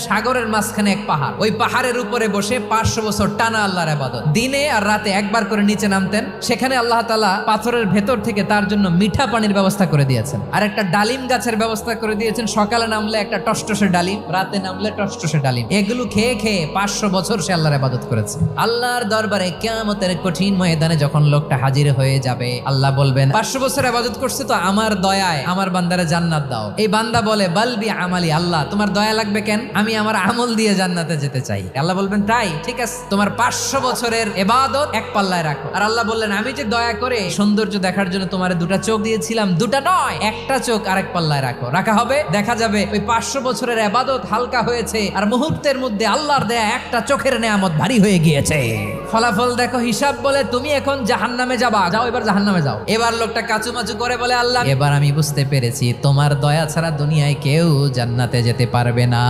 সাগরের মাঝখানে এক পাহাড়, ওই পাহাড়ের উপরে বসে 500 বছর টানা আল্লাহর ইবাদত। দিনে আর রাতে একবার করে নিচে নামতেন। সেখানে আল্লাহ তাআলা পাথরের ভেতর থেকে তার জন্য মিঠা পানির ব্যবস্থা করে দিয়েছেন, আর একটা ডালিম গাছের ব্যবস্থা করে দিয়েছেন। সকালে নামলে একটা টসটসে ডালিম, রাতে নামলে টসটসে ডালিম। এগুলো খেয়ে খেয়ে 500 বছর সে আল্লাহর ইবাদত করেছে। আল্লাহর দরবারে কিয়ামতের কঠিন ময়দানে যখন লোকটা হাজির হয়ে যাবে, আল্লাহ বলবেন 500 বছর ইবাদত করছে তো আমার দয়ায় আমার বান্দারে জান্নাত দাও। এই বান্দা বলে বালবি আমালি, আল্লাহ তোমার দয়া লাগবে কেন, আমি আমার আমল দিয়ে জান্নাতে যেতে চাই। আল্লাহ বলবেন তাই, ঠিক আছে, তোমার 500 বছরের ইবাদত এক পাল্লায় রাখো। আর আল্লাহ বললেন আমি যে দয়া করে সৌন্দর্য দেখার জন্য তোমার 2টা চোখ দিয়েছিলাম, 2টা নয়, একটা চোখ আরেক পাল্লায় রাখো। রাখা হবে, দেখা যাবে ওই 500 বছরের ইবাদত হালকা হয়েছে, আর মুহূর্তের মধ্যে আল্লাহর দেয়া একটা চোখের নেয়ামত ভারী হয়ে গিয়েছে। ফলাফল দেখো, হিসাব বলে তুমি এখন জাহান্নামে যাবা, যাও এবার জাহান্নামে যাও। এবার লোকটা কাচুমাচু করে বলে আল্লাহ এবার আমি বুঝতে পেরেছি তোমার দয়া ছাড়া দুনিয়ায় কেউ জান্নাতে যেতে পারবে না।